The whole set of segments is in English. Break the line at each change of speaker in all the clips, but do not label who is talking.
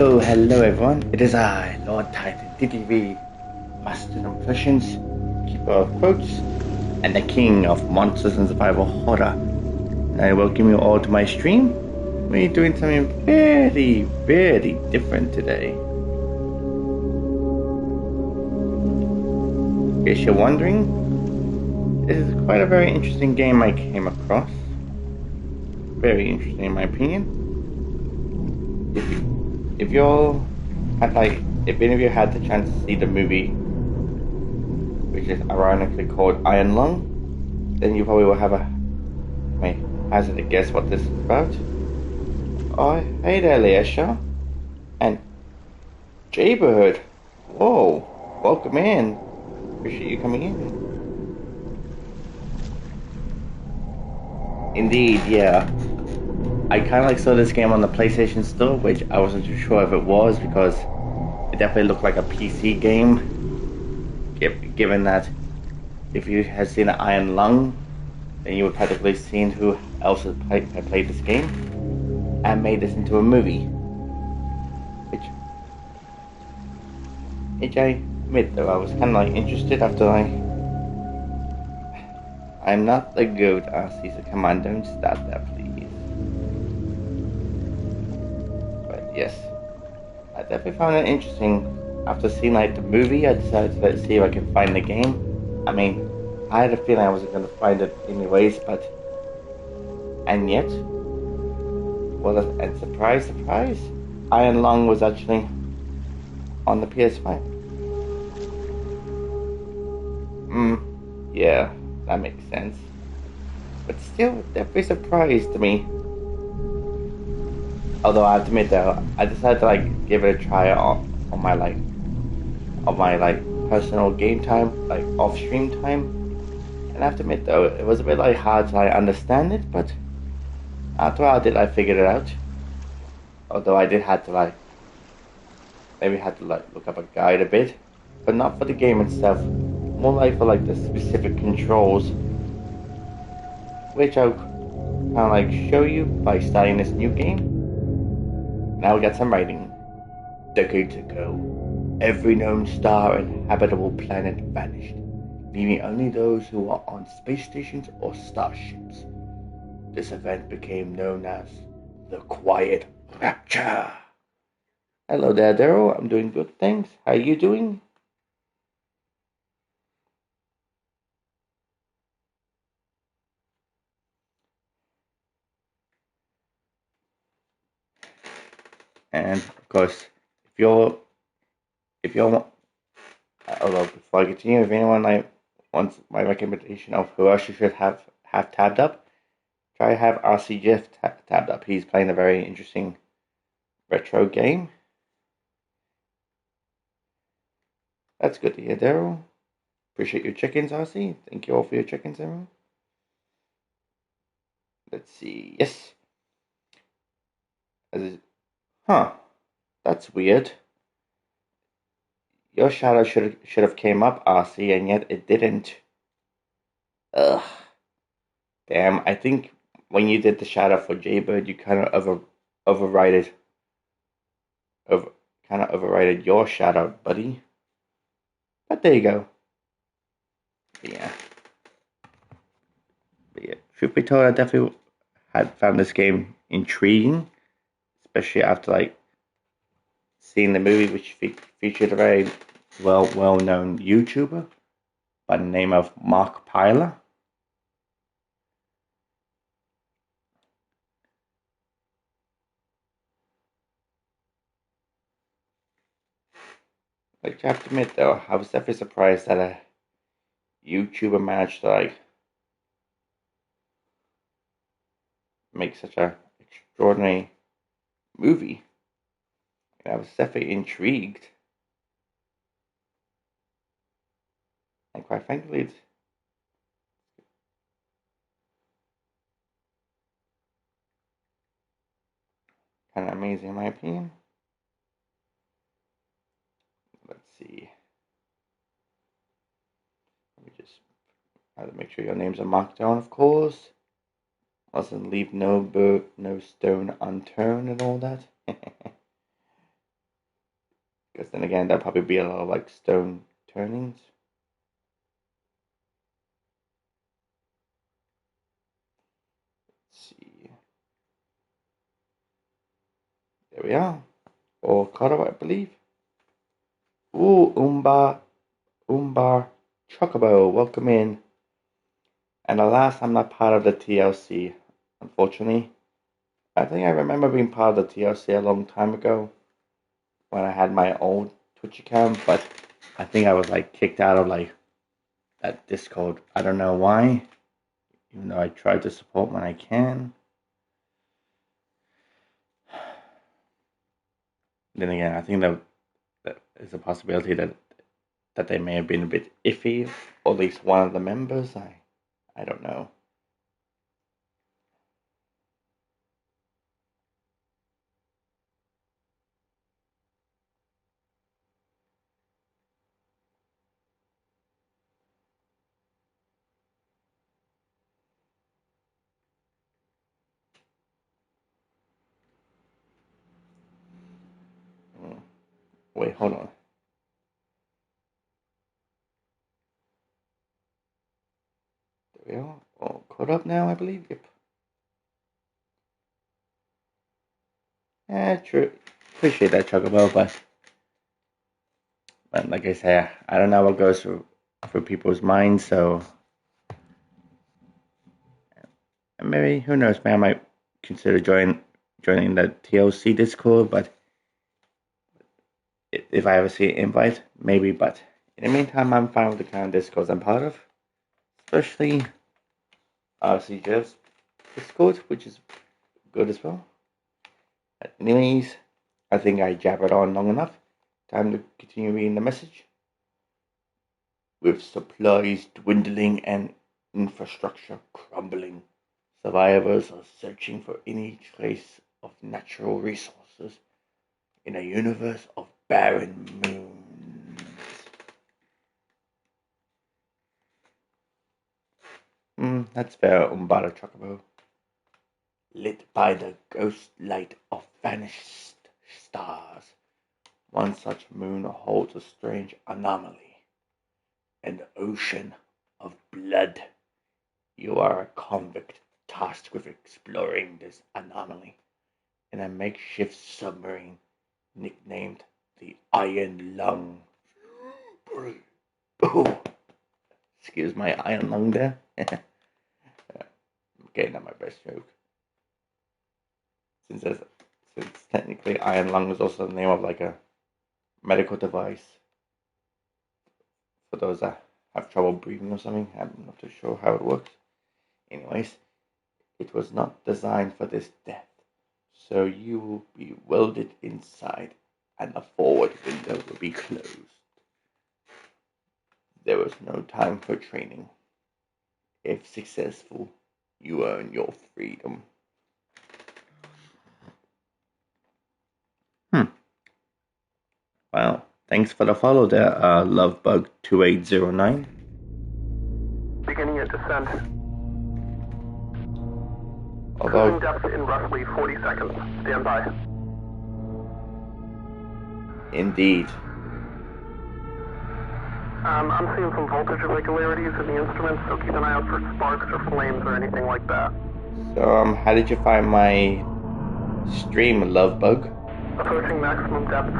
Oh, hello everyone. It is I, Lord Titan DTV, Master of Impressions, Keeper of Quotes, and the King of Monsters and Survival Horror. And I welcome you all to my stream. We're doing something very, very different today. In case you're wondering, this is quite a very interesting game I came across. Very interesting in my opinion. If y'all had if any of you had the chance to see the movie, which is ironically called Iron Lung, then you probably will have a hazard to guess what this is about. Oh, hey there, Leisha. And Jaybird. Whoa, welcome in. Appreciate you coming in. Indeed, yeah. I kind of saw this game on the PlayStation Store, which I wasn't too sure if it was because it definitely looked like a PC game. Given that if you had seen an Iron Lung, then you would practically seen who else had played this game and made this into a movie. Which I admit though, I was kind of interested after I'm not the goat, RC, so come on, don't start that, please. But yes, I definitely found it interesting. After seeing the movie, I decided to see if I could find the game. I mean, I had a feeling I wasn't going to find it anyways, and yet, well, and surprise, surprise, Iron Lung was actually on the PS5. Yeah, that makes sense. But still, definitely surprised to me. Although I have to admit though, I decided to give it a try on my personal game time, off stream time. And I have to admit though, it was a bit hard to understand it, but after a while I figured it out. Although I did have to maybe had to look up a guide a bit, but not for the game itself, more for the specific controls, which I'll kind of show you by starting this new game. Now we got some writing. Decades ago, every known star and habitable planet vanished, leaving only those who were on space stations or starships. This event became known as the Quiet Rapture. Hello there, Daryl. I'm doing good, thanks. How are you doing? And of course, if you're although before I continue, if anyone wants my recommendation of who else you should have tabbed up, try to have RC Jeff tabbed up. He's playing a very interesting retro game. That's good to hear, Daryl. Appreciate your chickens, RC. Thank you all for your chickens, everyone. Let's see. Yes. Huh. That's weird. Your shadow should have came up, RC, and yet it didn't. Ugh. Damn. I think when you did the shadow for Jaybird, you kind of overrided your shadow, buddy. But there you go. But yeah. Truth be told, I definitely had found this game intriguing, especially after seeing the movie, which featured a very well-known YouTuber by the name of Markiplier. Like, I have to admit though, I was definitely surprised that a YouTuber managed to make such a extraordinary movie. And I was definitely intrigued. And quite frankly, it's kind of amazing in my opinion. Let's see. Let me just make sure your names are marked down, of course. Mustn't leave no stone unturned and all that. Because then again, there'll probably be a lot of like stone turnings. Let's see. There we are. Or Cotto, I believe. Ooh, Umbar Chocobo, welcome in. And alas, I'm not part of the TLC, unfortunately. I think I remember being part of the TLC a long time ago when I had my old Twitch account, but I think I was like kicked out of like that Discord. I don't know why, even though I try to support when I can. Then again, I think that is a possibility that they may have been a bit iffy, or at least one of the members. I don't know. Wait, hold on. There we are. All caught up now, I believe. Yep. Yeah, true. Appreciate that, Chocobo, but like I say, I don't know what goes through people's minds, so maybe, who knows, maybe I might consider joining the TLC Discord, but if I ever see an invite, maybe, but in the meantime, I'm fine with the kind of Discords I'm part of, especially RC Jeff's Discord, which is good as well. Anyways, I think I jabbered on long enough. Time to continue reading the message. With supplies dwindling and infrastructure crumbling, survivors are searching for any trace of natural resources in a universe of barren moons. That's fair, Umbara Chocobo. Lit by the ghost light of vanished stars, one such moon holds a strange anomaly, an ocean of blood. You are a convict tasked with exploring this anomaly in a makeshift submarine nicknamed the Iron Lung. Oh, excuse my iron lung there. I'm getting at my best joke. Since technically iron lung is also the name of like a medical device for those that have trouble breathing or something. I'm not too sure how it works. Anyways, it was not designed for this death, so you will be welded inside and the forward window will be closed. There was no time for training. If successful, you earn your freedom. Wow, thanks for the follow there, Lovebug2809.
Beginning your descent.
Although
Cruising depth in roughly 40 seconds. Stand by.
Indeed.
I'm seeing some voltage irregularities in the instruments, so keep an eye out for sparks or flames or anything like that.
So, how did you find my stream, Lovebug?
Approaching maximum depth.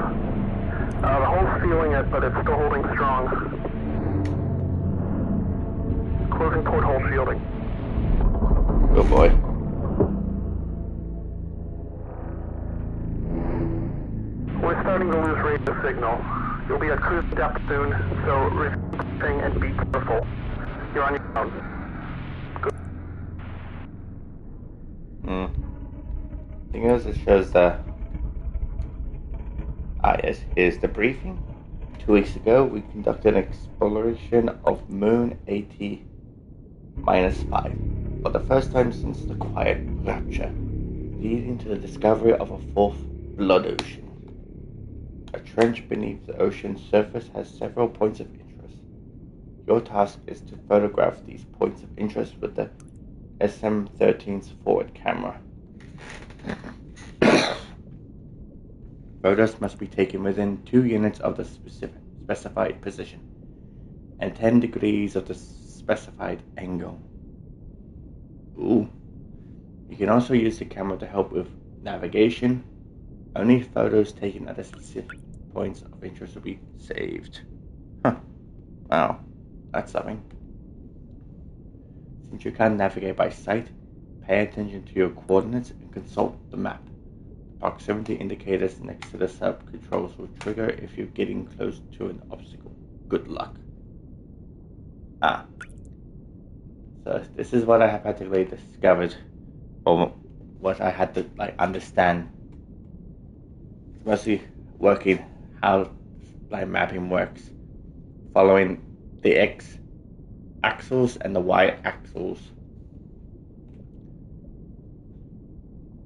The hull's feeling it, but it's still holding strong. Closing port hole shielding.
Good boy.
We're starting to lose radio signal. You'll be at cruise depth soon, so refreshing and be careful. You're on your own. Good.
Thing is, it shows the... yes, here's the briefing. 2 weeks ago, we conducted an exploration of Moon AT-5 for the first time since the Quiet Rapture, leading to the discovery of a fourth blood ocean. A trench beneath the ocean's surface has several points of interest. Your task is to photograph these points of interest with the SM-13's forward camera. Photos must be taken within 2 units of the specified position and 10 degrees of the specified angle. Ooh. You can also use the camera to help with navigation. Only photos taken at the specific points of interest will be saved. Huh. Wow. That's something. Since you can't navigate by sight, pay attention to your coordinates and consult the map. Proximity indicators next to the sub-controls will trigger if you're getting close to an obstacle. Good luck. So this is what I have practically discovered, or what I had to understand. It's mostly working how mapping works, following the X axles and the Y axles.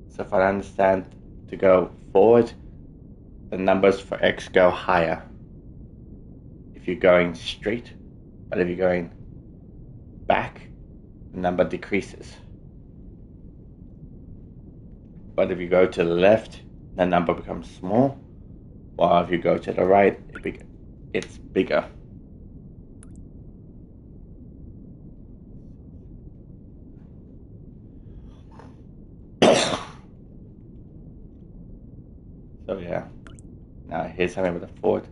So if I understand to go forward, the numbers for X go higher if you're going straight, but if you're going back, the number decreases. But if you go to the left, the number becomes small, while if you go to the right, it's bigger. So yeah, now here's something with a forward.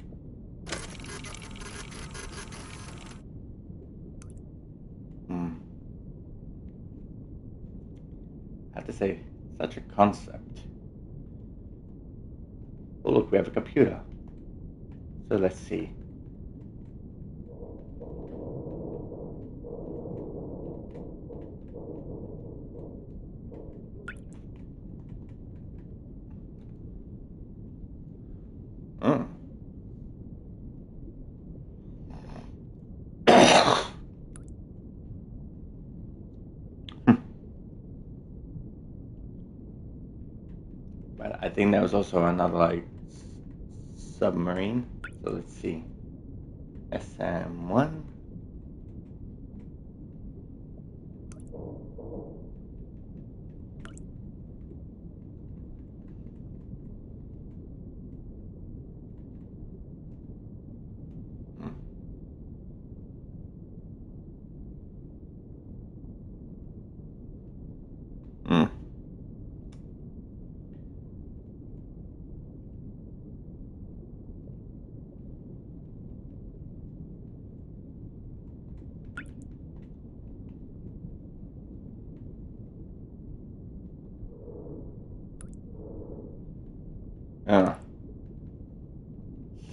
I have to say, such a concept. Oh look, we have a computer. So let's see. But I think there was also another submarine. So let's see. SM1.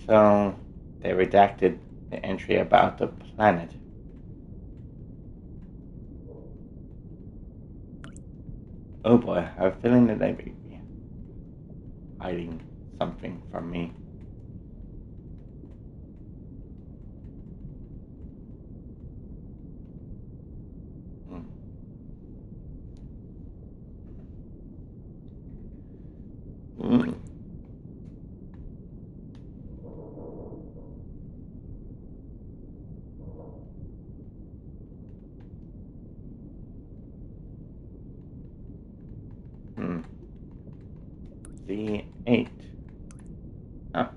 So they redacted the entry about the planet. Oh boy, I have a feeling that they may be hiding something from me. C8. Huh.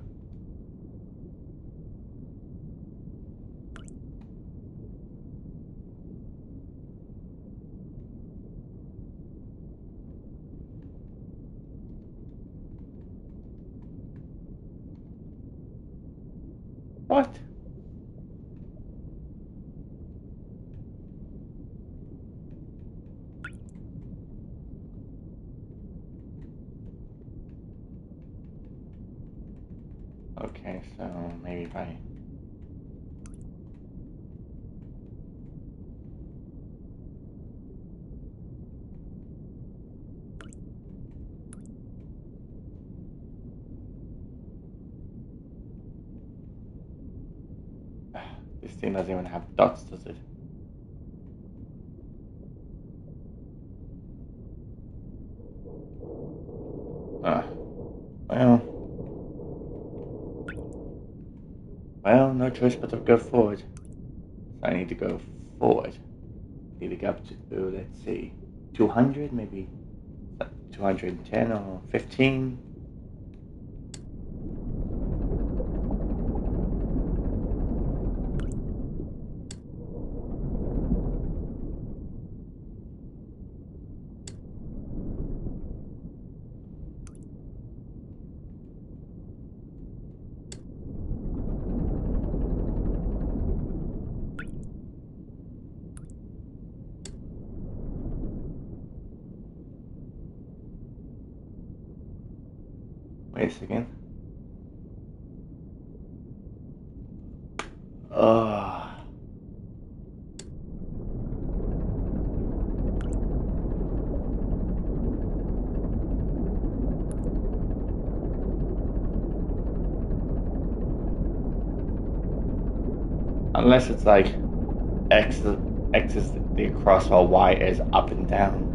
What? Okay, so maybe if I... This thing doesn't even have dots, does it? Well, no choice but to go forward. So I need to go forward. Need to go up to, let's see, 200, maybe 210 or 15. Wait a second. Uh, Unless it's like X is the across while Y is up and down.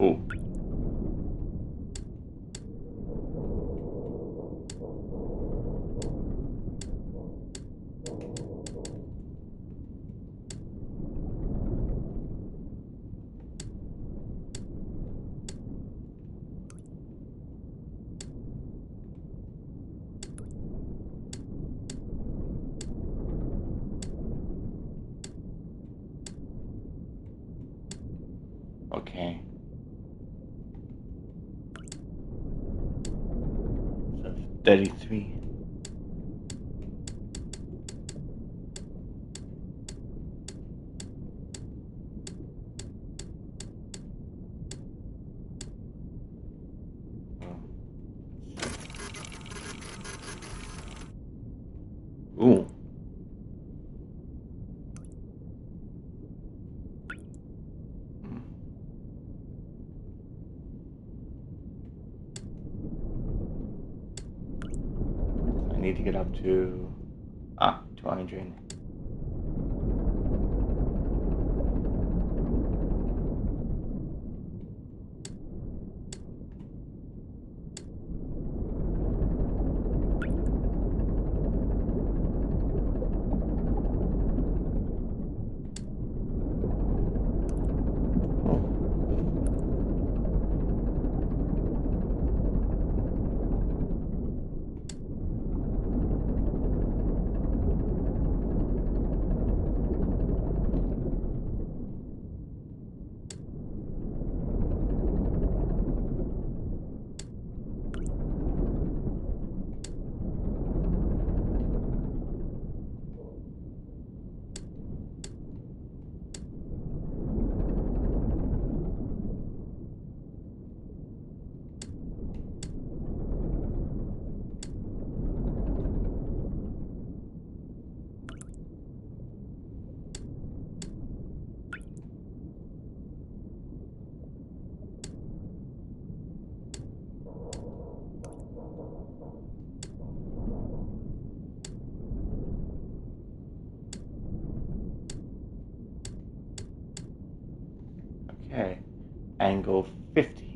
Oh. Okay. So 33. Ooh. I need to get up to 200. Okay. Angle 50.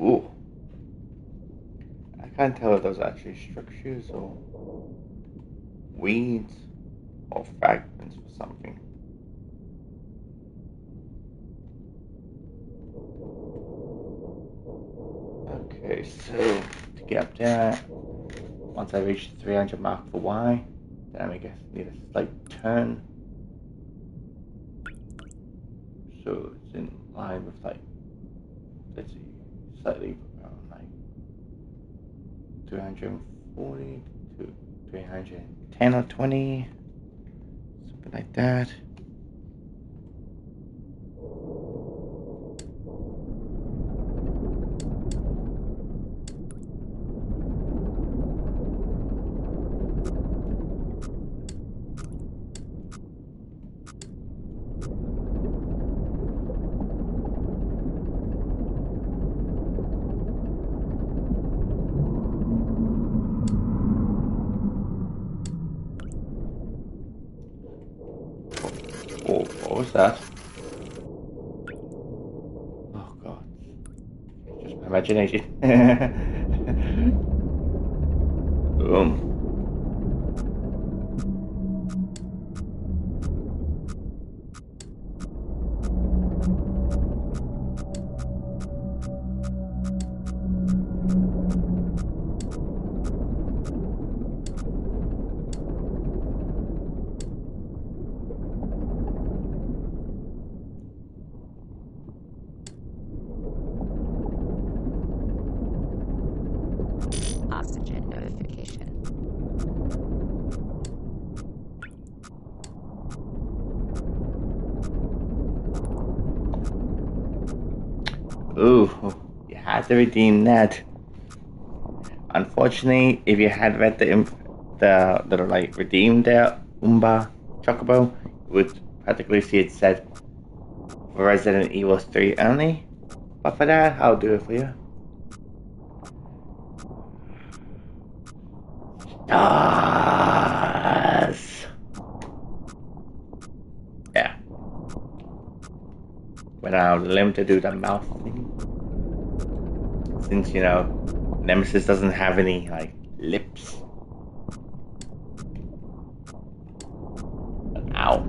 Ooh. I can't tell if those are actually structures or weeds or fragments or something. Okay, so to get up there, once I reach the 300 mark for Y, then I guess need a slight turn. So it's in line with like, let's see, slightly around like 340 to 310 or 20, something like that. Oh, what was that? Oh god, just my imagination. Boom.
Oxygen notification.
Ooh, you had to redeem that. Unfortunately, if you had read the little like redeem there, Umba Chocobo, you would practically see it said for Resident Evil 3 only. But for that, I'll do it for you. Stars! Yeah. When I allow them to do the mouth thing. Since, Nemesis doesn't have any, like, lips. Ow.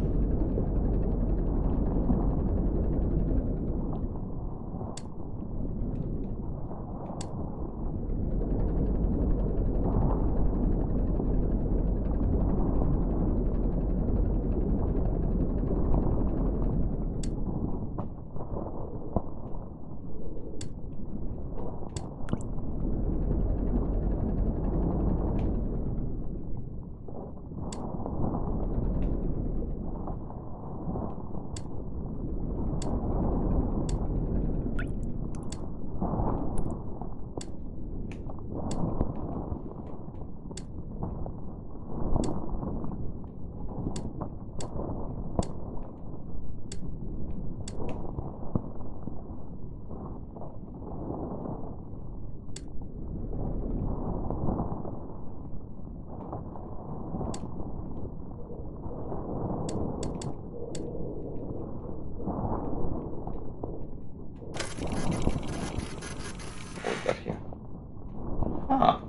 Huh.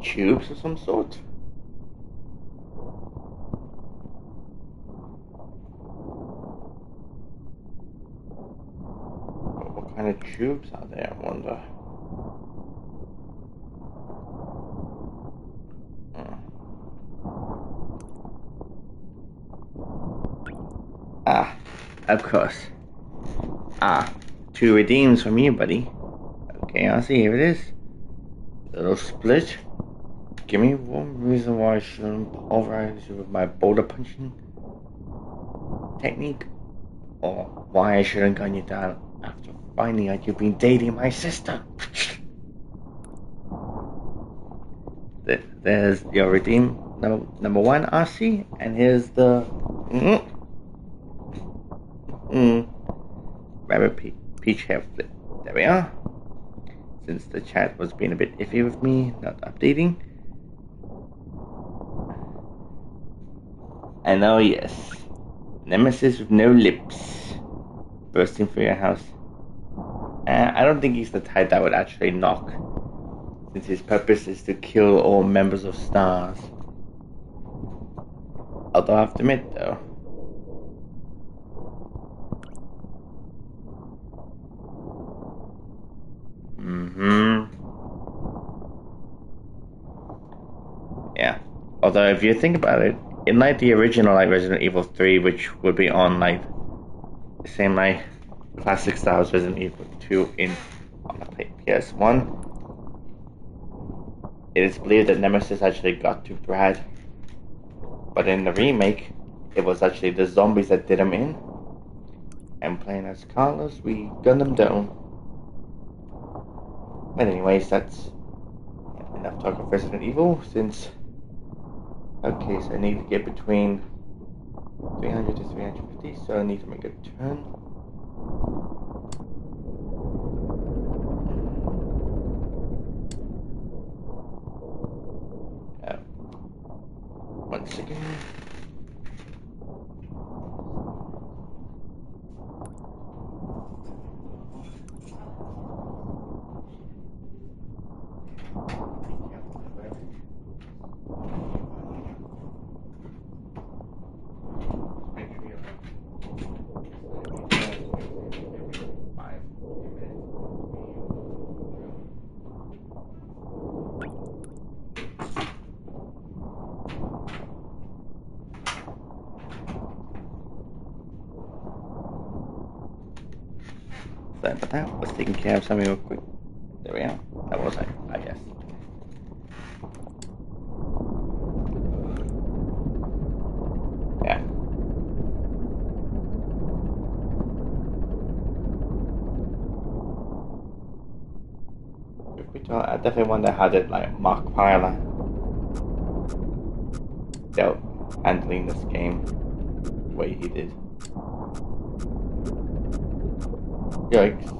Tubes of some sort? What kind of tubes are there, I wonder? Ah, of course. Ah, 2 redeems from you, buddy. Okay, I see. Here it is. Little split. Give me one reason why I shouldn't pulverize you with my boulder punching technique, or why I shouldn't gun you down after finding out you've been dating my sister. There's your redeem number 1, RC, and here's the Rabbit Peach hair flip. There we are. Since the chat was being a bit iffy with me, not updating. And oh yes, Nemesis with no lips, bursting through your house. I don't think he's the type that would actually knock, since his purpose is to kill all members of STARS. Although I have to admit, though, yeah. Although if you think about it, in like the original like Resident Evil 3, which would be on like the same like classic style as Resident Evil 2 on the PS1, it is believed that Nemesis actually got to Brad. But in the remake, it was actually the zombies that did him in. And playing as Carlos, we gunned them down. But anyways, that's enough talk of Resident Evil, since... Okay, so I need to get between 300 to 350, so I need to make a turn. Once again. Sorry about that. Was taking care of something real quick. There we are. That was it, I guess. Yeah. I definitely wonder how did like Mark Pyler dealt handling this game the way he did. Yikes.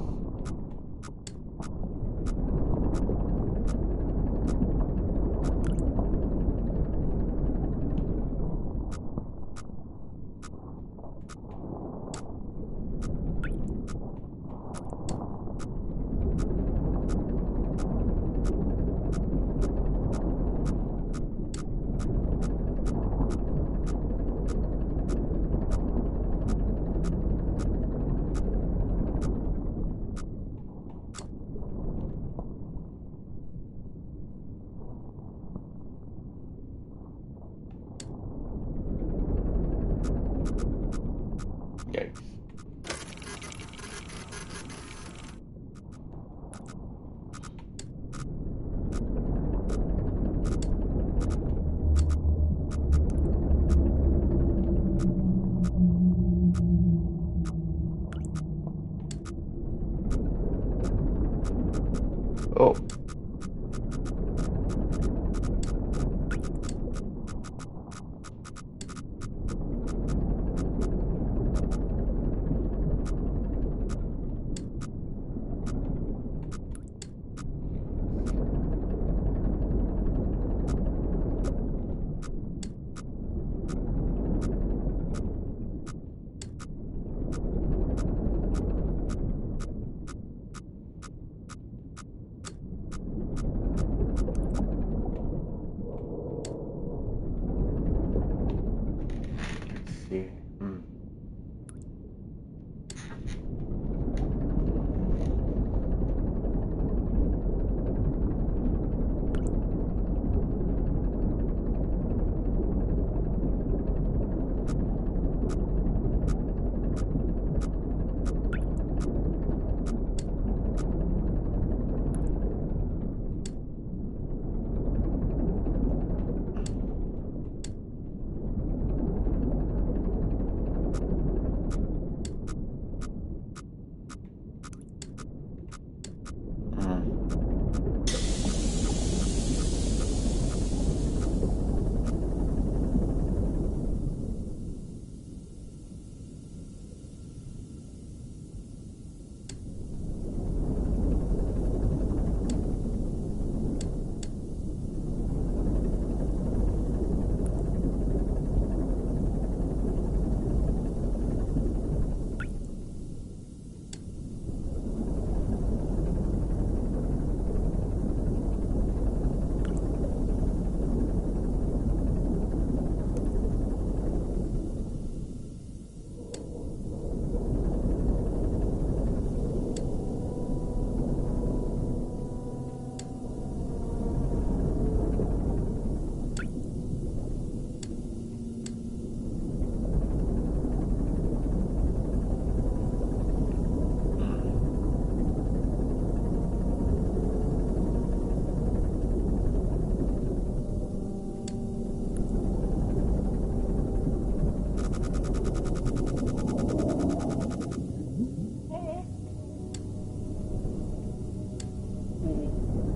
Yikes. Oh.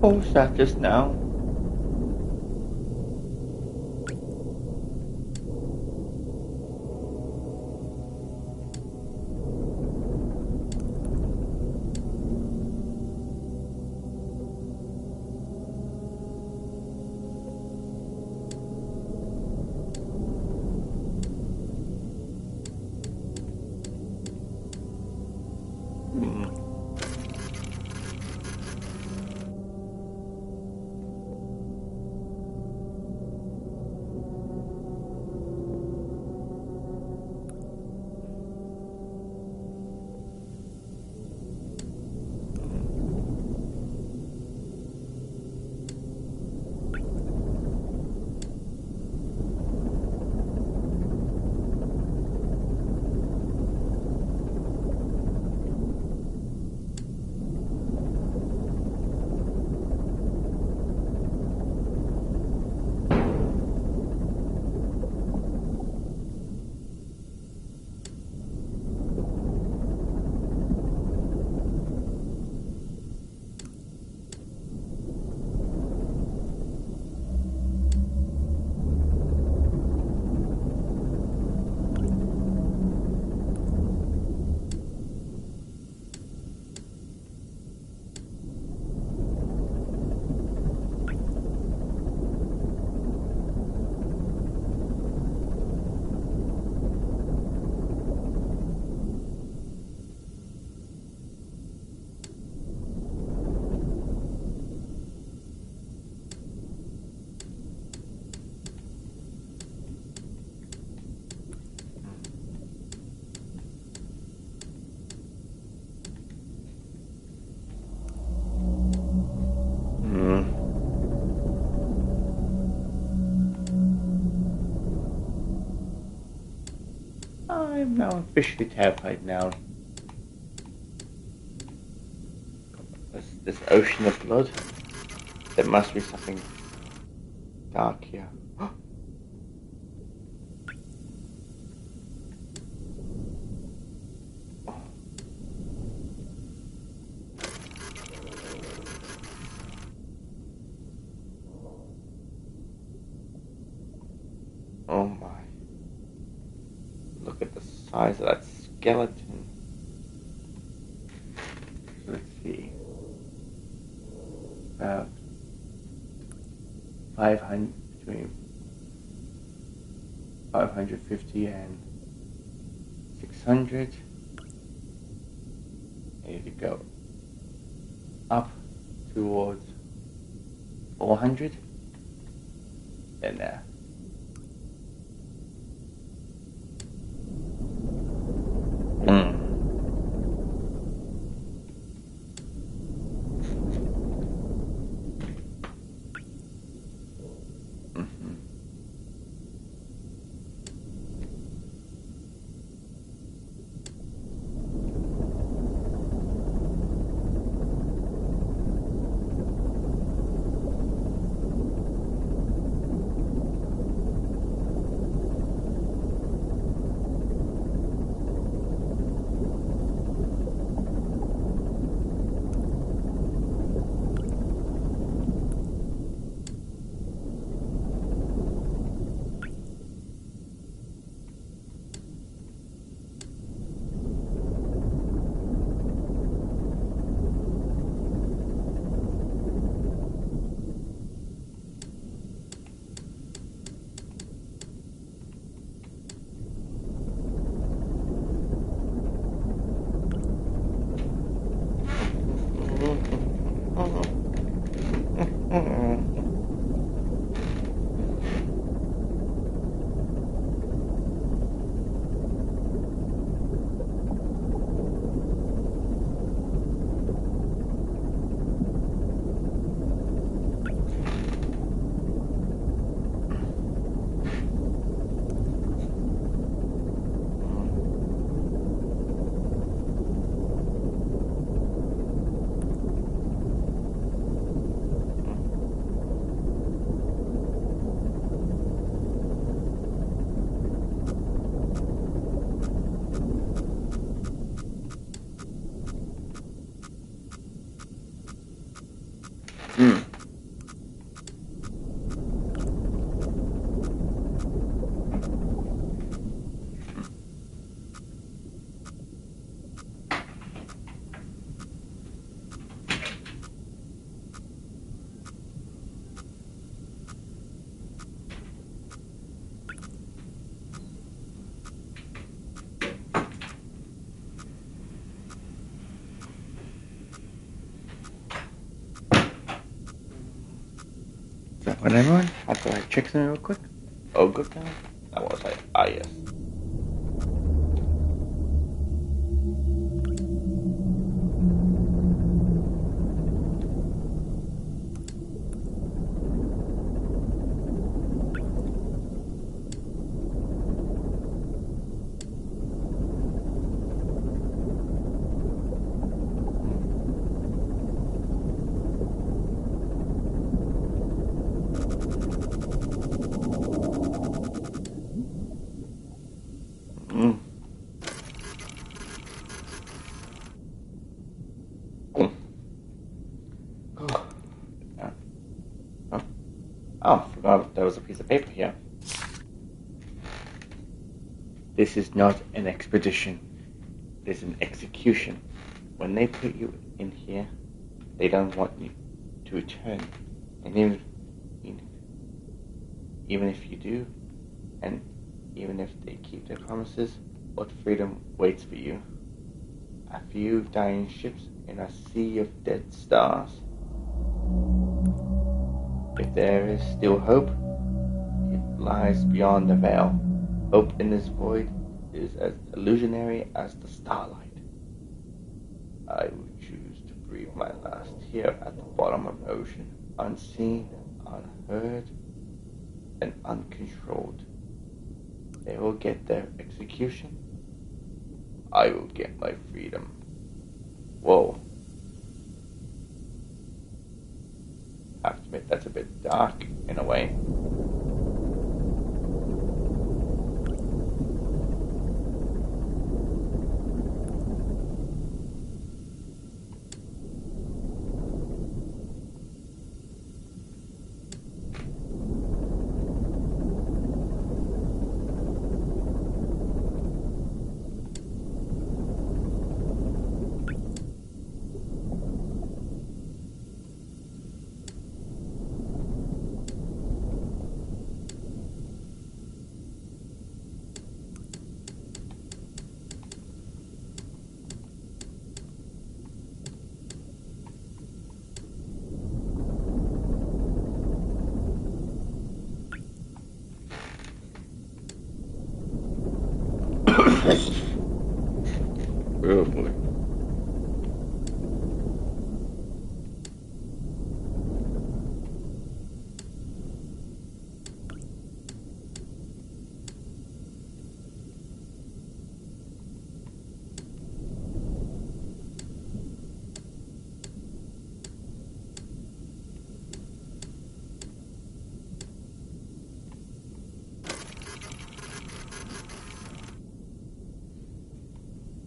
What was that just now? I'm now officially terrified now. This ocean of blood. There must be something dark here. Oh my. Look at the size of that skeleton. So let's see. About 500, between 550 and 600. I need to go up towards 400. Then there. Hmm. Is that what everyone? Have to check something real quick. Oh, good time. That was like, yes. Mm. Oh. Yeah. Oh, forgot there was a piece of paper here. This is not an expedition. It is an execution. When they put you in here, they don't want you to return. And even if you do, and even if they keep their promises, what freedom waits for you? A few dying ships in a sea of dead stars. If there is still hope, it lies beyond the veil. Hope in this void is as illusionary as the starlight. I would choose to breathe my last here at the bottom of the ocean, unseen, unheard, and uncontrolled. They will get their execution. I will get my freedom. Whoa. I have to admit, that's a bit dark in a way. Oh boy.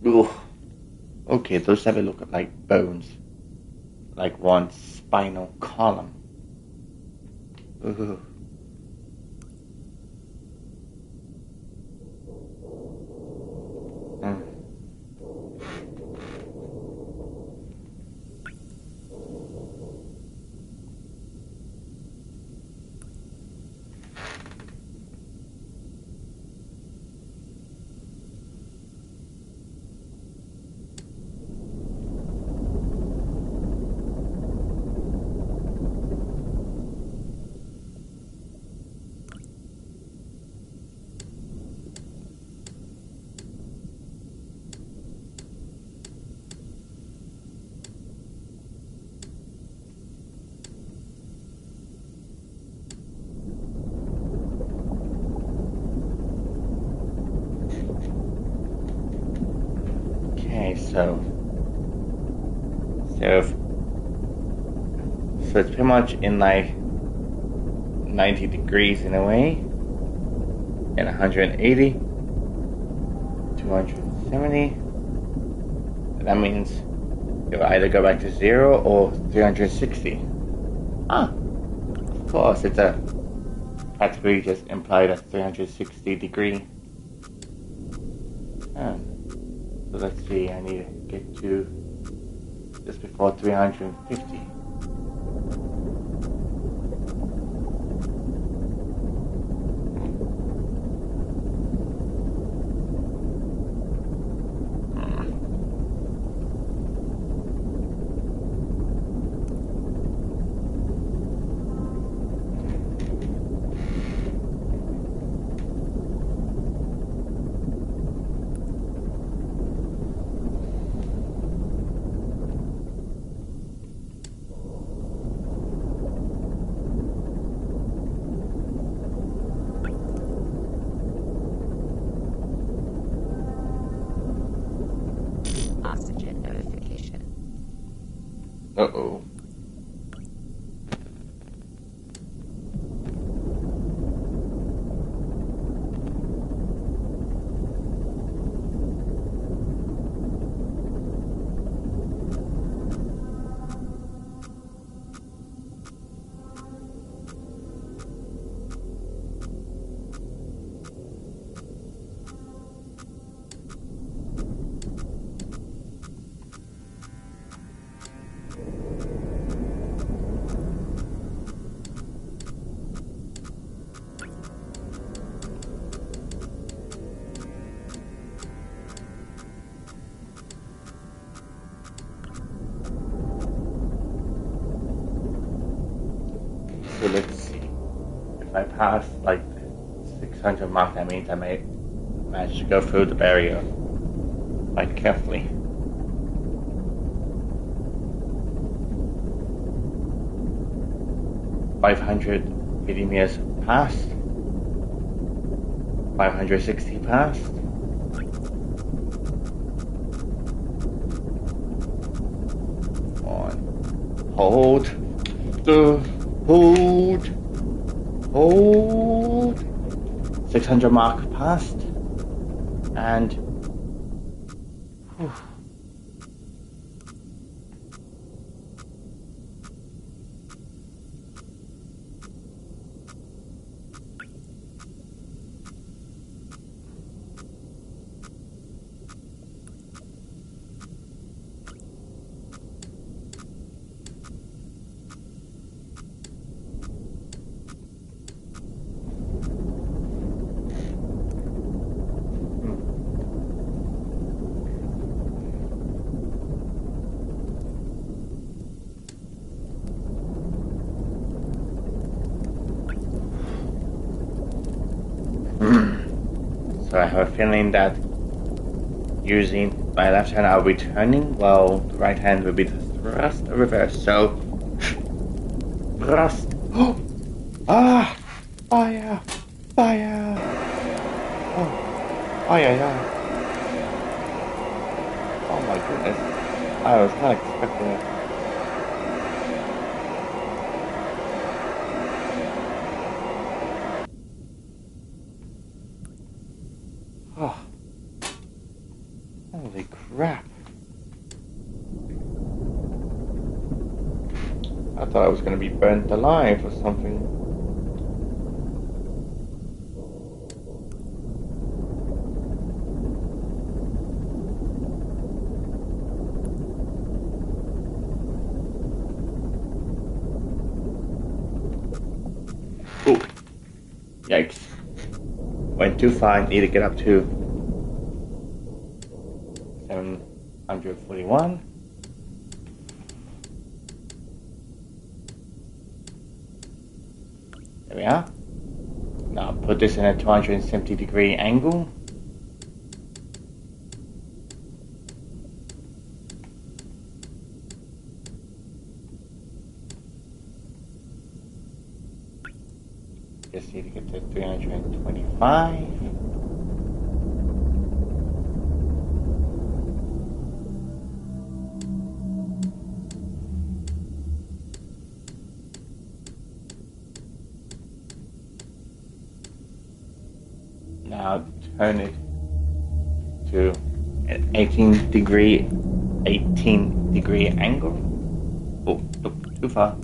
Ooh. Okay, those have a look like bones. Like one spinal column. Ooh. Mm. Okay, so it's pretty much in like 90 degrees in a way, and 180, 270. That means you'll either go back to 0 or 360. Ah, of course, it's a practically just implied a 360 degree. Ah, so let's see, I need to get to just before 350.
Oxygen notification.
Uh-oh. So let's see. If I pass like 600 mark, that means I may manage to go through the barrier quite carefully. $580 passed. 560 passed. On. Hold. Hold. 600 mark passed. And whew. So I have a feeling that using my left hand I'll be turning, while the right hand will be the thrust or reverse. So thrust. Ah! Fire! Fire! Oh! Fire! Yeah. Oh my goodness! I was not expecting it. Oh! Holy crap! I thought I was going to be burnt alive or something. Ooh. Yikes. Went too far, need to get up to 741. There we are. Now put this in a 270 degree angle. Just need to get to 325. Now turn it to an 18 degree angle. Oh, nope, too far.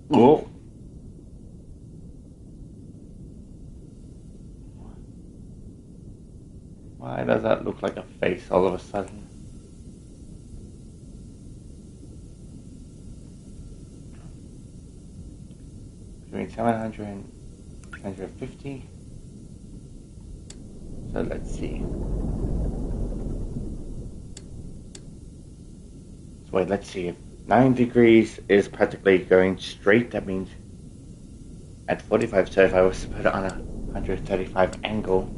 Oh. Why does that look like a face all of a sudden? Between 700 and 750. So let's see. So wait, let's see. If 9 degrees is practically going straight, that means at 45. So if I was to put it on a 135 angle,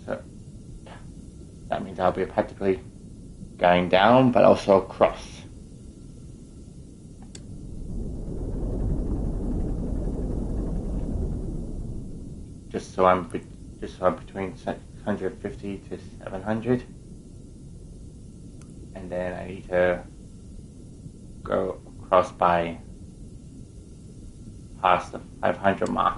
so that means I'll be practically going down, but also across. Just so I'm between 650 to 700, and then I need to go across by past the 500 mark.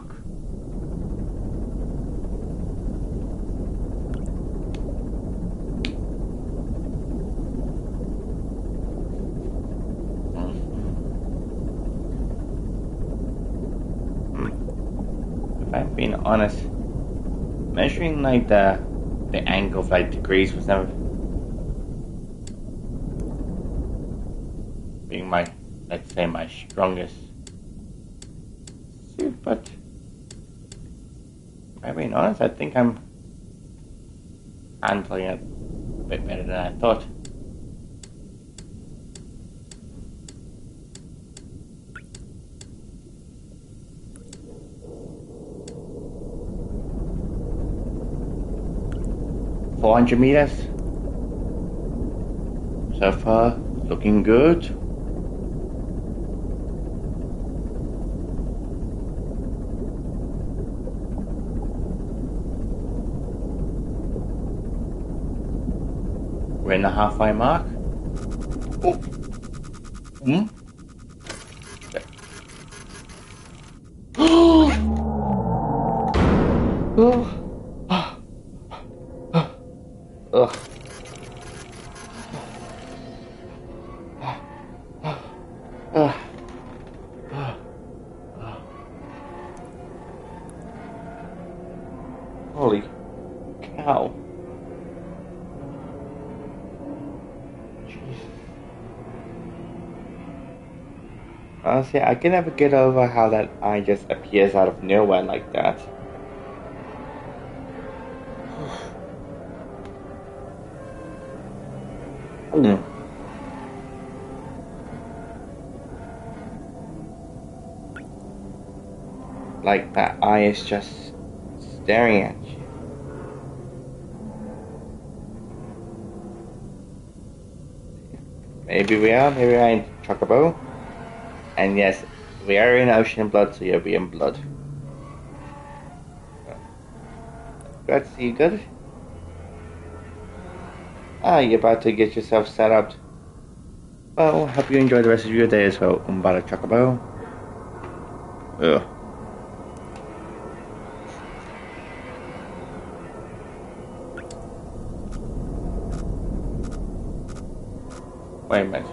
If I'm being honest, measuring like the angle of like degrees was never being my, let's say, my strongest suit, but if I'm being honest, I think I'm handling it a bit better than I thought. $400 meters. So far, looking good. We're in the halfway mark. Oh. Hmm? Oh. Ugh. Holy cow. Jesus. Honestly, I can never get over how that eye just appears out of nowhere like that. Like that eye is just staring at you. Maybe we are in Chocobo. And yes, we are in Ocean Blood, so you'll be in blood. Glad to see you good. You're about to get yourself set up. Well, hope you enjoy the rest of your day as well, Umbara Chocobo. Ugh. Wait a minute.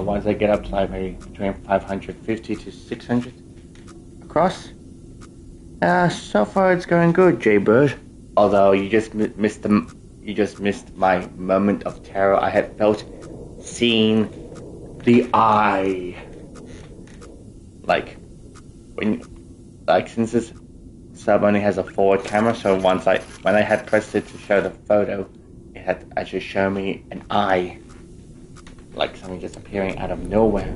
once I get up to like maybe between 550 to 600 across. So far it's going good, Jaybird. Although you just missed my moment of terror. I had felt seeing the eye. Since this sub only has a forward camera, so when I had pressed it to show the photo, it had actually shown me an eye, like something just appearing out of nowhere.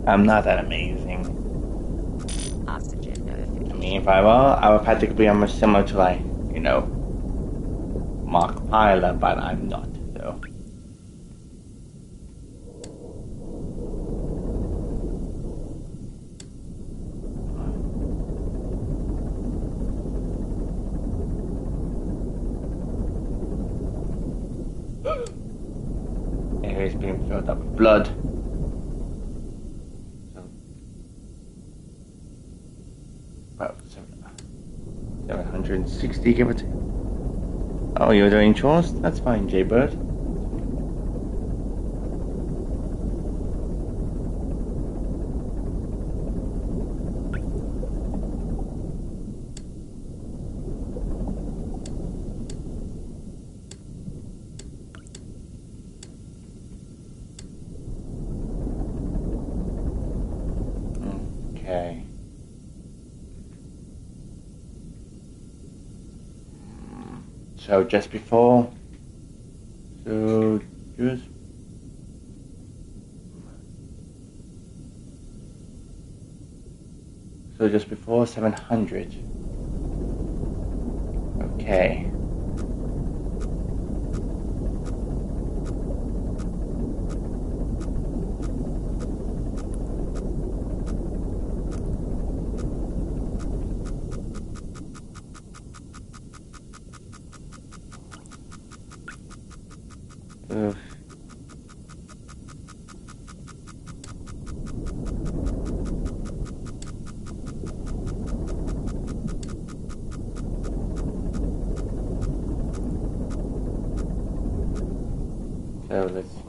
I'm not that amazing.
Oxygen notification.
I mean, if I were, I would practically be almost similar to Mark Pyler, but I'm not, so. Area's being filled up with blood. So, about 760, give or take. Oh, you're doing chores? That's fine, Jaybird. Okay. So just before, just before 700. Okay. Ugh. So let's see.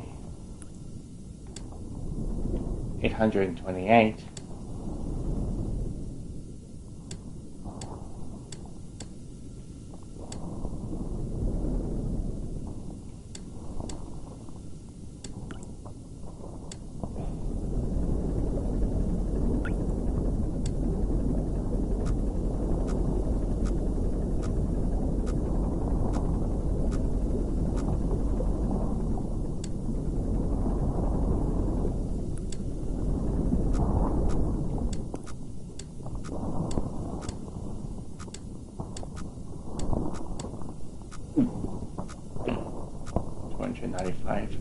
828. $295.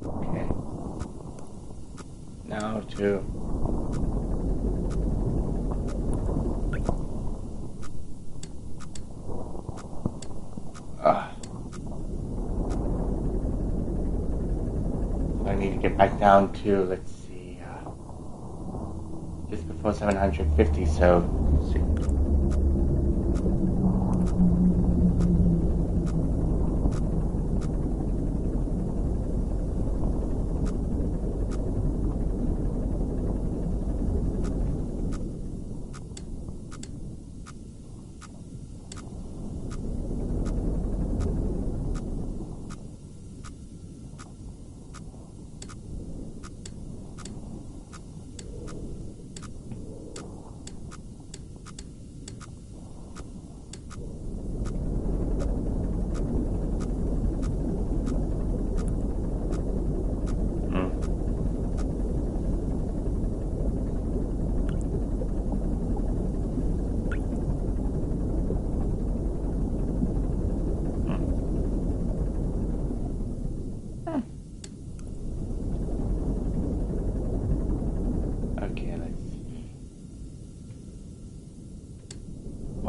Okay. Now to I need to get back down to, let's see, just before 750, so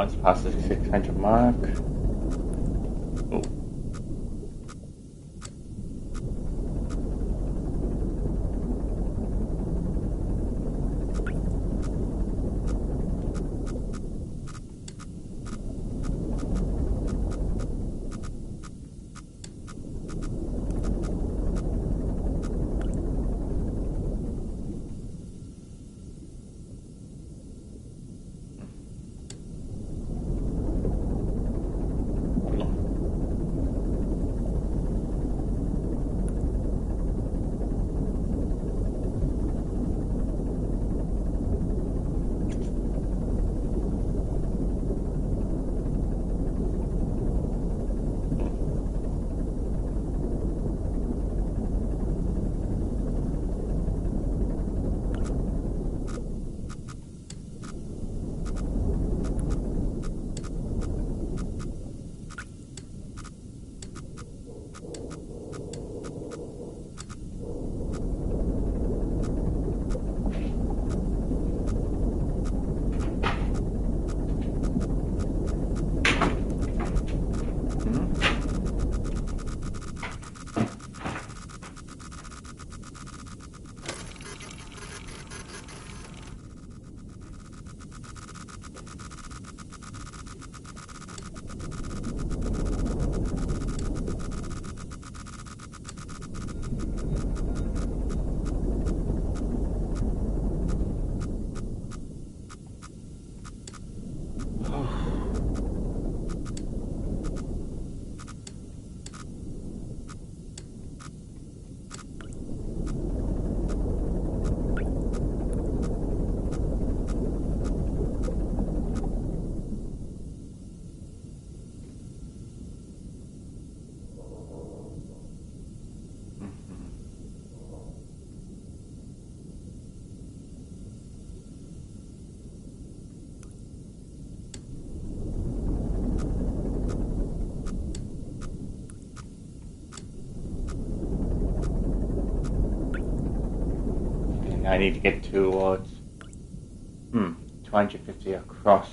almost past the 600 mark. Ooh. I need to get towards 250 across.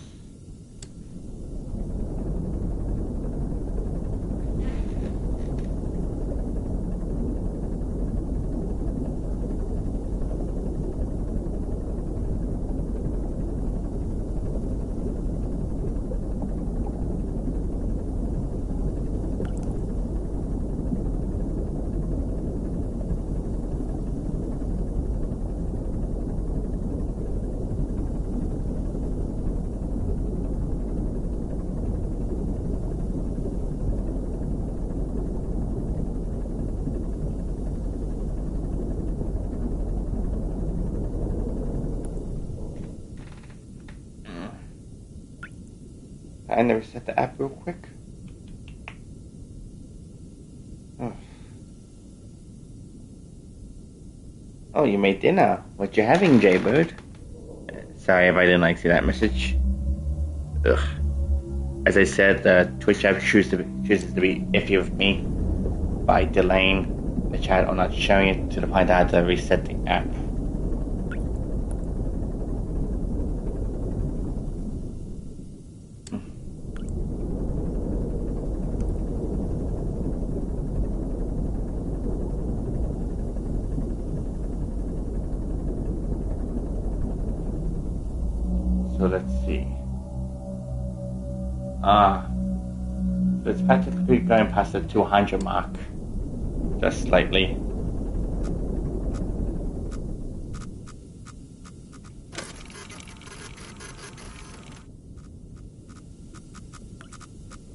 I never set the app real quick. Oh, you made dinner. What you having, Jaybird? Sorry if I didn't see that message. Ugh. As I said, the Twitch app chooses to be iffy with me by delaying the chat or not showing it to the point that I had to reset the app. So let's see. So it's practically going past the 200 mark. Just slightly.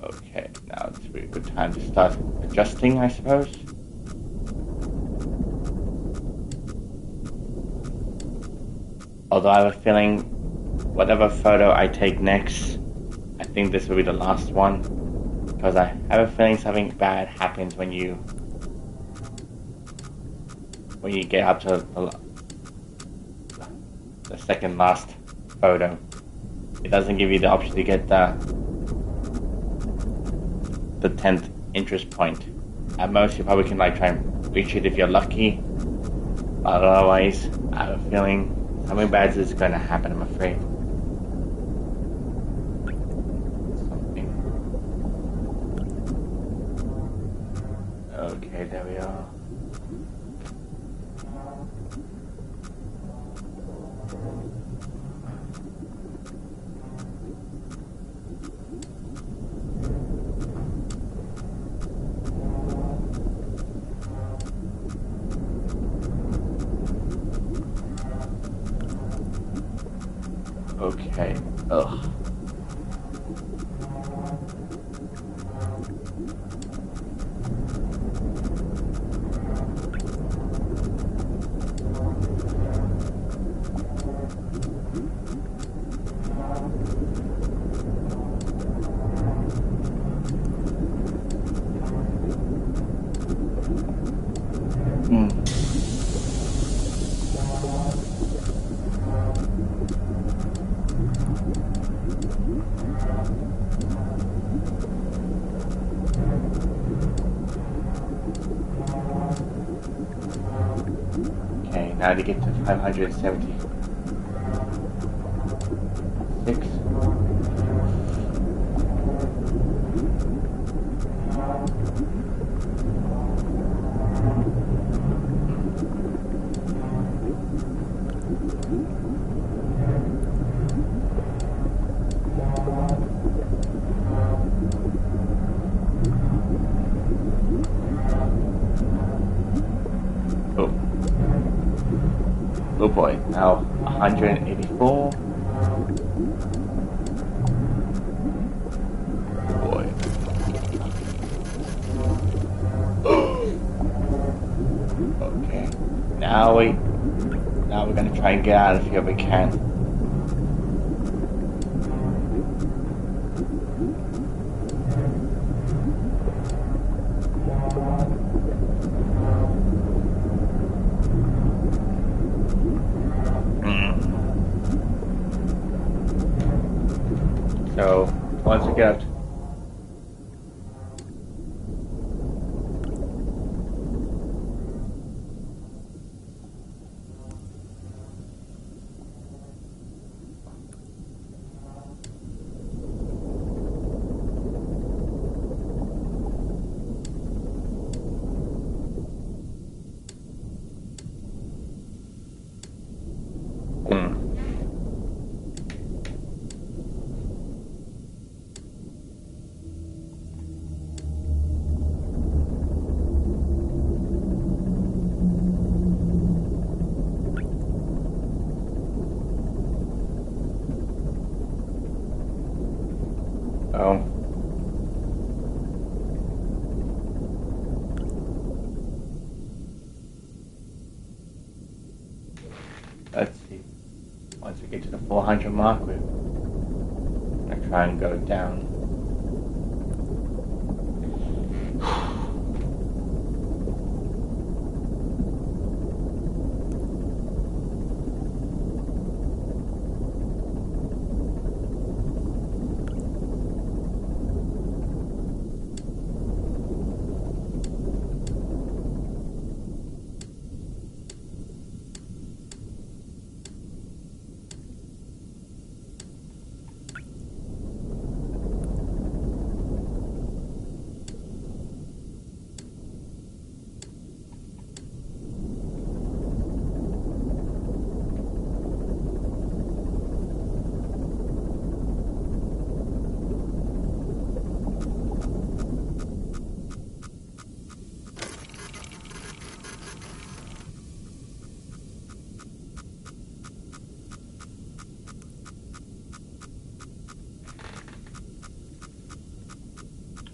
Okay, now it's a really good time to start adjusting, I suppose. Although I have a feeling whatever photo I take next, I think this will be the last one, because I have a feeling something bad happens when you get up to the second last photo. It doesn't give you the option to get the 10th interest point. At most, you probably can try and reach it if you're lucky, but otherwise, I have a feeling something bad is going to happen, I'm afraid. Okay, there we are. Okay. Ugh. Okay, now to get to 576. Oh boy, now 184. Boy. Okay. Now we're gonna try and get out of here if we can. So once we get let's see. Once we get to the 400 mark, we're gonna try and go down.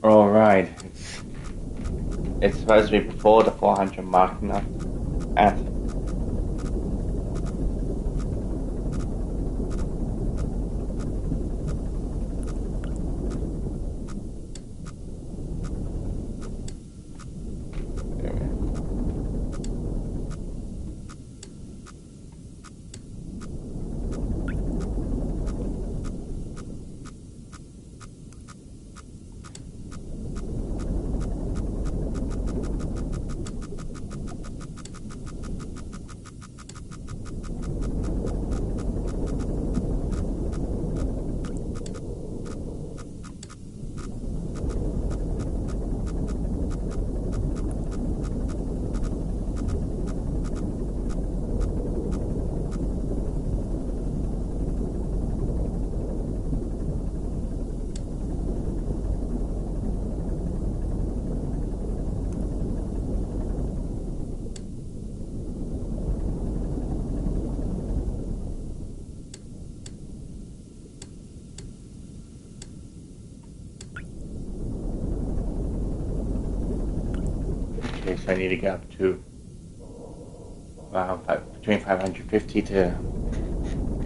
Alright, it's supposed to be before the 400 mark, not at. Okay, so I need to get up to around between 550 to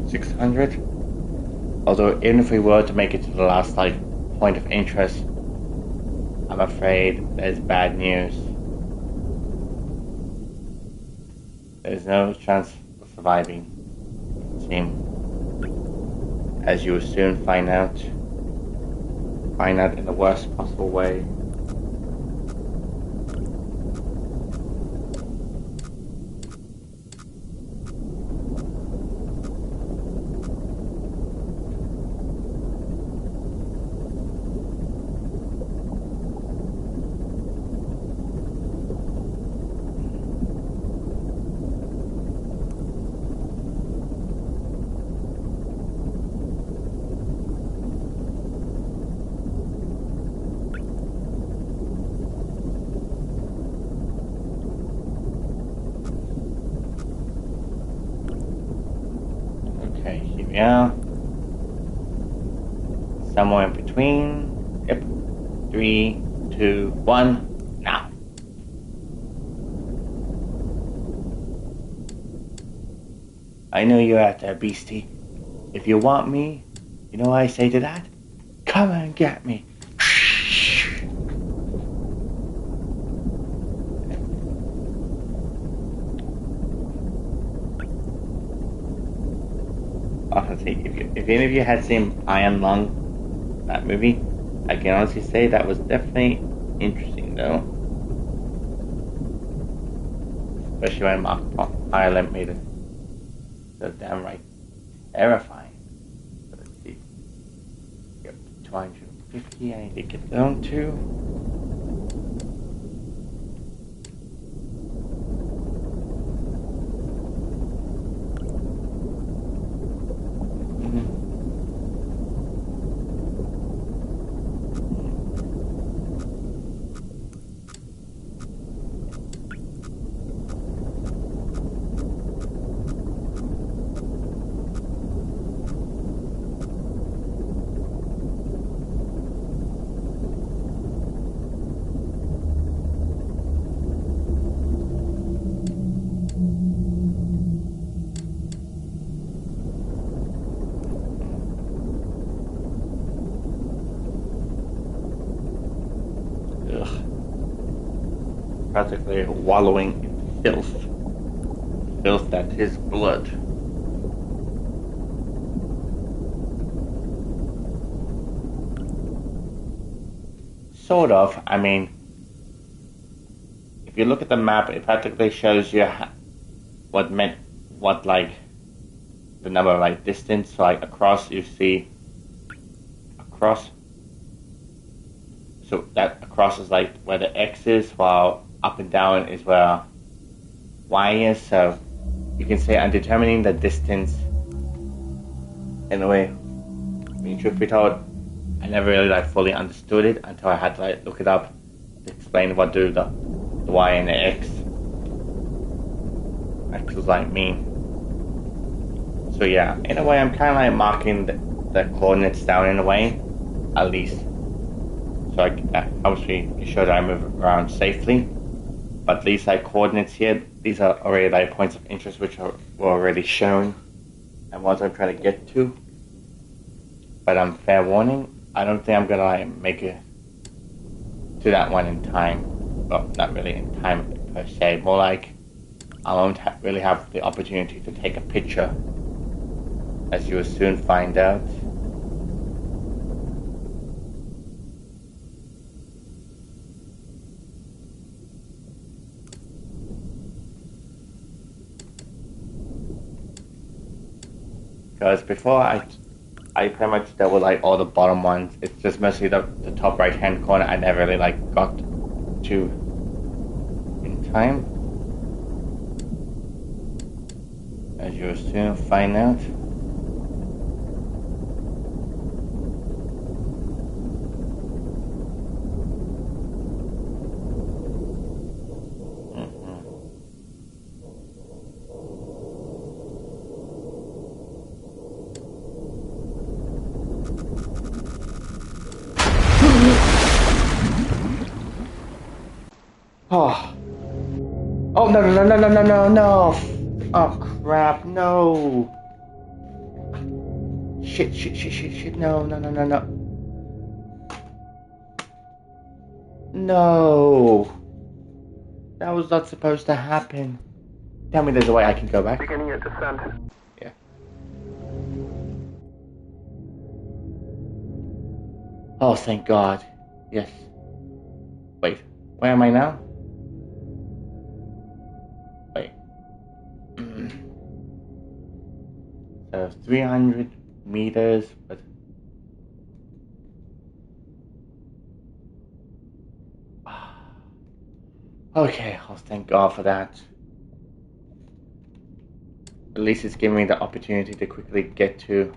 600. Although, even if we were to make it to the last point of interest, I'm afraid there's bad news. There's no chance of surviving, it seems. As you will soon find out. Find out in the worst possible way. Okay, here we are. Somewhere in between. Yep. 3, 2, 1, now. I know you're out there, beastie. If you want me, you know what I say to that? Come and get me. Honestly, if any of you had seen Iron Lung, that movie, I can honestly say that was definitely interesting, though. Especially when Mark Ireland made it so damn right terrifying. So let's see. Yep, 250. I need to get down to. Practically wallowing in filth. Filth that is blood. Sort of. I mean, if you look at the map, it practically shows you what the number distance. So across, you see across. So that across is where the X is, while up and down is where Y is. So you can say I'm determining the distance in a way. I mean, truth be told, I never really fully understood it until I had to look it up to explain what do the Y and the X actually mean. So yeah, in a way, I'm kind of marking the coordinates down in a way, at least. So I obviously show that I move around safely. But these coordinates here, these are already points of interest which were already shown and what I'm trying to get to. But fair warning, I don't think I'm gonna make it to that one in time. Well, not really in time per se. More I won't really have the opportunity to take a picture, as you will soon find out. Because before I pretty much dealt with all the bottom ones. It's just mostly the top right hand corner I never really got to in time. As you will soon find out. Oh, Oh, no, no, no, no, no, no, no. Oh, crap, no. Shit, shit, shit, shit, shit, no, no, no, no, no. No. That was not supposed to happen. Tell me there's a way I can go back.
Beginning your descent.
Yeah. Oh, thank God. Yes. Wait, where am I now? Wait. So 300 meters, but... Okay, oh, thank God for that. At least it's giving me the opportunity to quickly get to...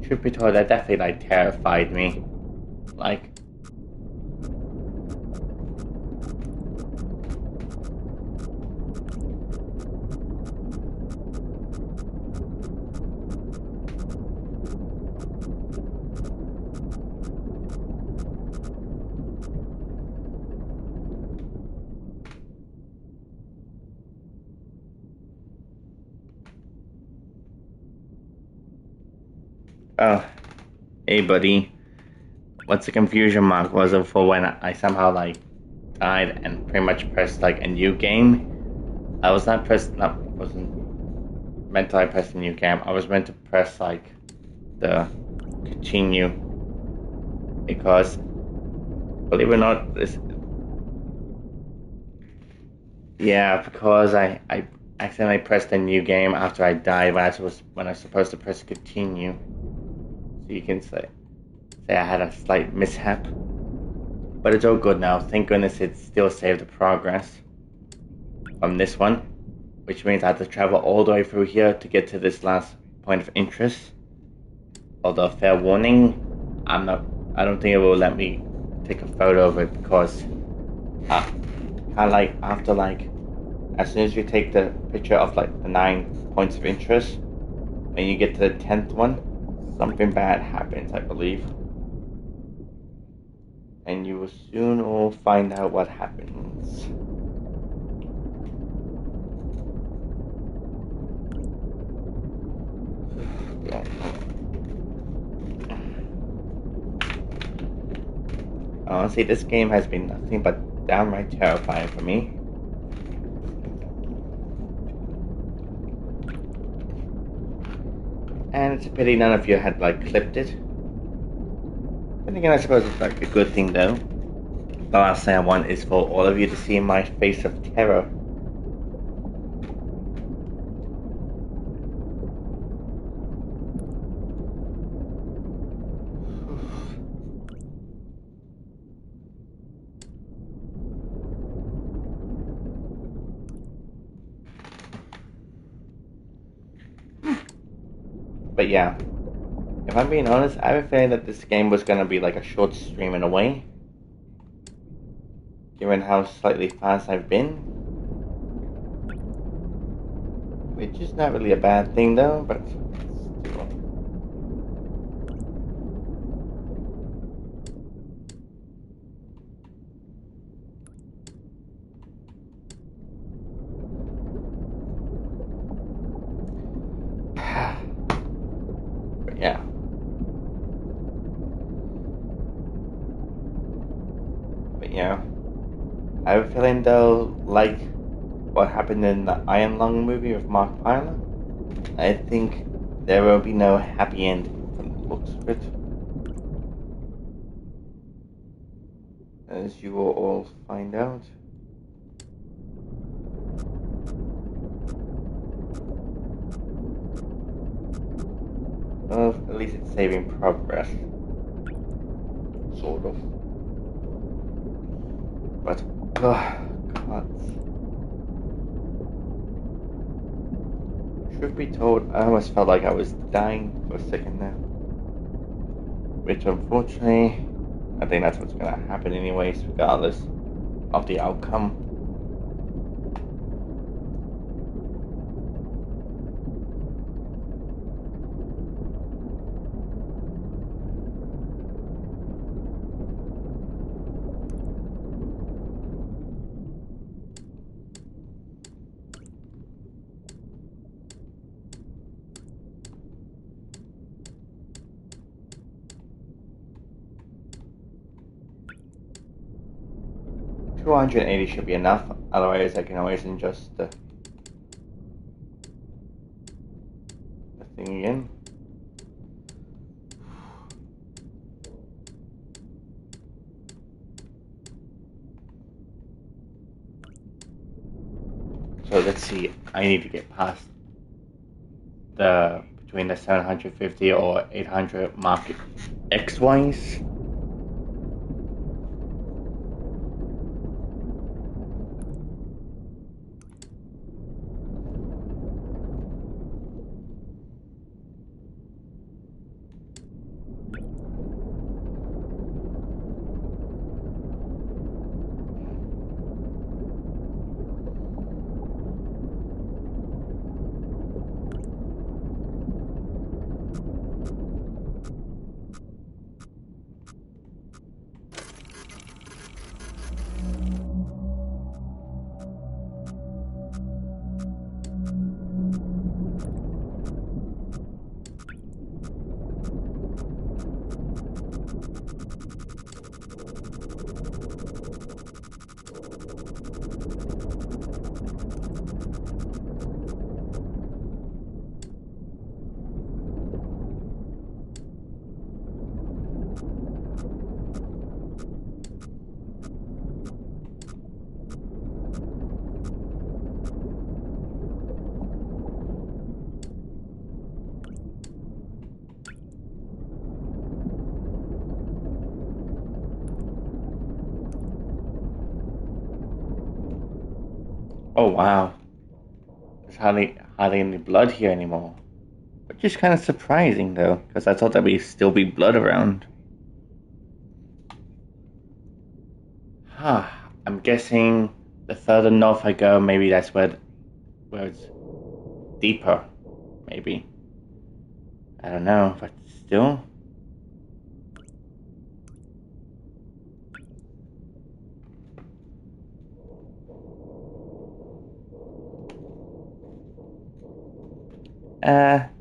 Truth be told, that definitely like terrified me. Like... Oh, hey buddy. What's the confusion mark? Was it for when I somehow like died and pretty much pressed like a new game? I was not wasn't meant to like press a new game. I was meant to press like the continue, because believe it or not, this... Yeah, because I accidentally pressed a new game after I died when I was supposed to press continue. So you can say I had a slight mishap. But it's all good now. Thank goodness it still saved the progress from this one, which means I have to travel all the way through here to get to this last point of interest. Although, fair warning, I don't think it will let me take a photo of it, because kind of like after like, as soon as you take the picture of like the 9 points of interest, when you get to the 10th one, something bad happens, I believe. And you will soon all find out what happens. Yeah. Honestly, this game has been nothing but downright terrifying for me. And it's a pity none of you had like clipped it. But again, I suppose it's like a good thing though. The last thing I want is for all of you to see my face of terror. But yeah, if I'm being honest, I have a feeling that this game was gonna be like a short stream in a way, given how slightly fast I've been. Which is not really a bad thing though, but still. But yeah. But yeah. I have a feeling though, like what happened in the Iron Lung movie with Mark Pyler, I think there will be no happy end from the looks of it. As you will all find out. saving progress. Sort of. But, God. Truth be told, I almost felt like I was dying for a second there. Which, unfortunately, I think that's what's gonna happen anyways, regardless of the outcome. $280 should be enough, otherwise I can always adjust the thing again. So let's see, I need to get past the between the 750 or 800 mark X-wise. Oh wow, there's hardly any blood here anymore. Which is kind of surprising though, because I thought there'd still be blood around. I'm guessing the further north I go, maybe that's where it's deeper. Maybe. I don't know, but still.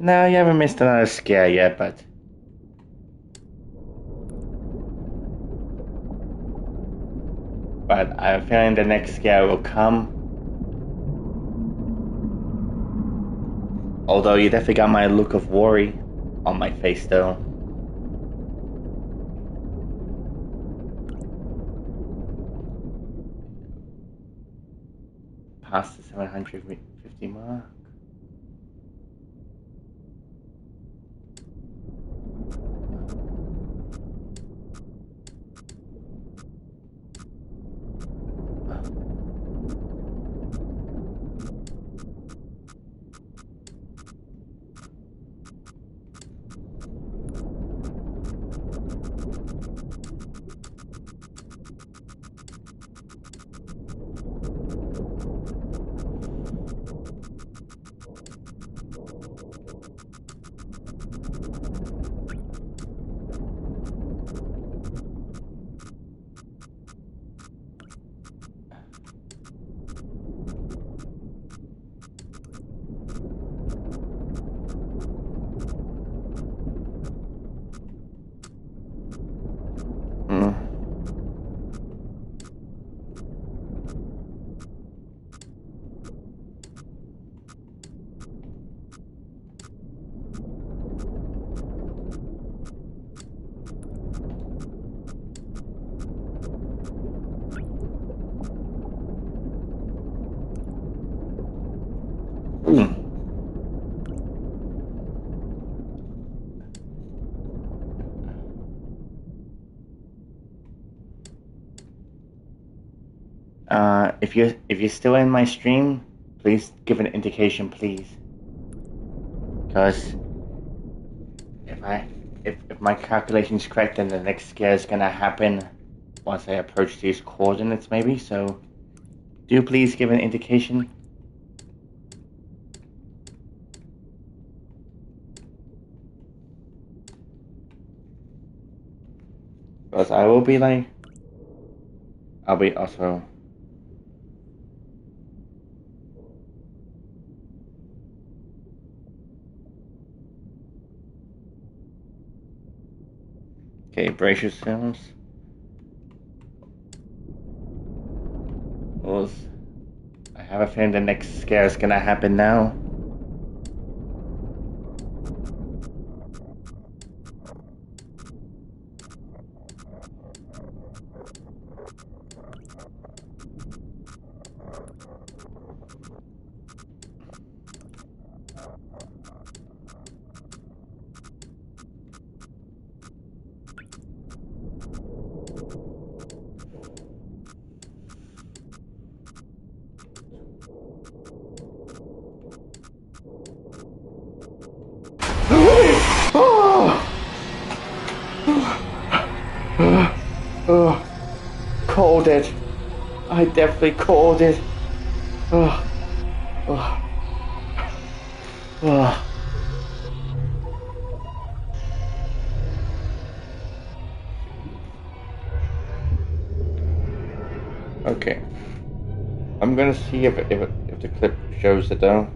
No, you haven't missed another scare yet, but... But I have a feeling the next scare will come. Although you definitely got my look of worry on my face though. Past the 750 mark. If you're still in my stream, please give an indication, please. Because if my calculation is correct, then the next scare is gonna happen once I approach these coordinates, maybe. So, do please give an indication. Because I'll be also. Okay, brace yourselves. Well, I have a feeling the next scare is gonna happen now. Called it. I definitely called it. Okay. I'm gonna see if the clip shows it though.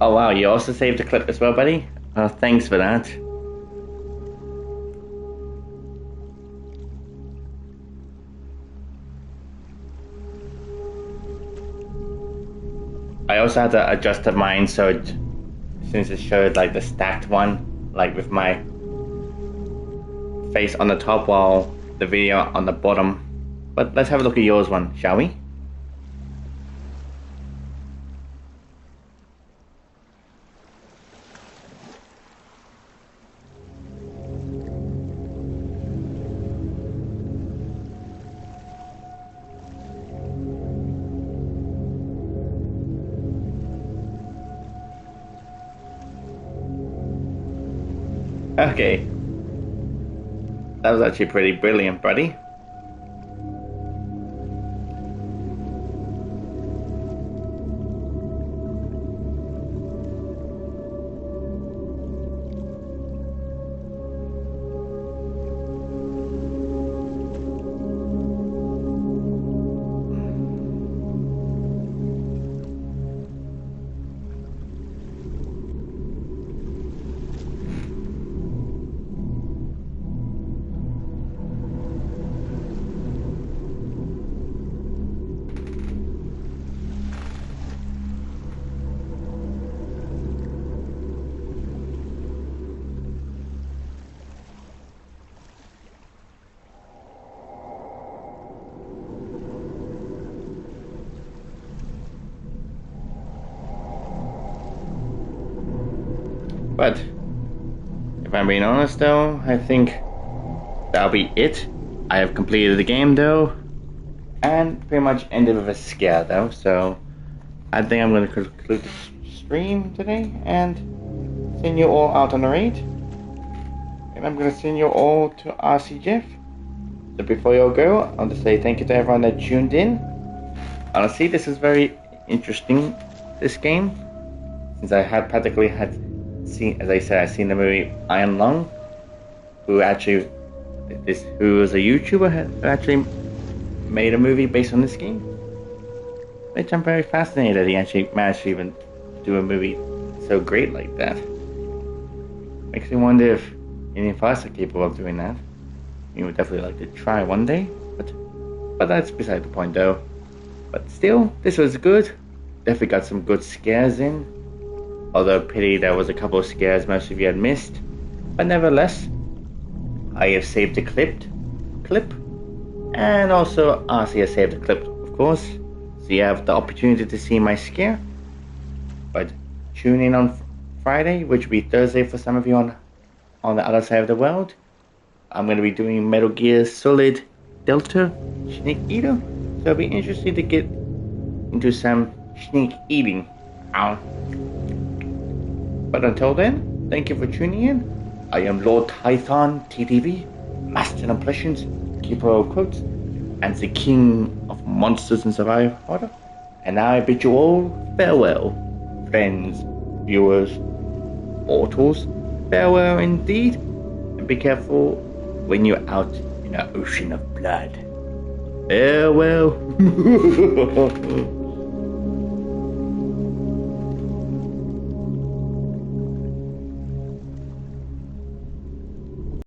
Oh wow, you also saved a clip as well, buddy? Thanks for that. I also had to adjust the mine so since it showed like the stacked one, like with my face on the top while the video on the bottom. But let's have a look at yours one, shall we? Okay. That was actually pretty brilliant, buddy. But if I'm being honest though, I think that'll be it. I have completed the game though, and pretty much ended with a scare though, so I think I'm going to conclude the stream today and send you all out on the raid. And I'm going to send you all to RC Jeff. So before you all go, I'll just say thank you to everyone that tuned in. Honestly, this is very interesting, this game, since I had practically seen, as I said, I've seen the movie Iron Lung, who was a YouTuber who actually made a movie based on this game, which I'm very fascinated that he actually managed to even do a movie so great like that. Makes me wonder if any of us are capable of doing that. We would definitely like to try one day, but that's beside the point though. But still, this was good. Definitely got some good scares in. Although pity there was a couple of scares most of you had missed. But nevertheless, I have saved a clip. And also RC has saved a clip, of course. So you have the opportunity to see my scare. But tune in on Friday, which will be Thursday for some of you on the other side of the world. I'm going to be doing Metal Gear Solid Delta Snake Eater. So it'll be interesting to get into some snake eating. But until then, thank you for tuning in. I am Lord Tython TTV, Master of Impressions, Keeper of Quotes, and the King of Monsters and Survival Horror. And now I bid you all farewell, friends, viewers, mortals. Farewell indeed, and be careful when you're out in an ocean of blood. Farewell.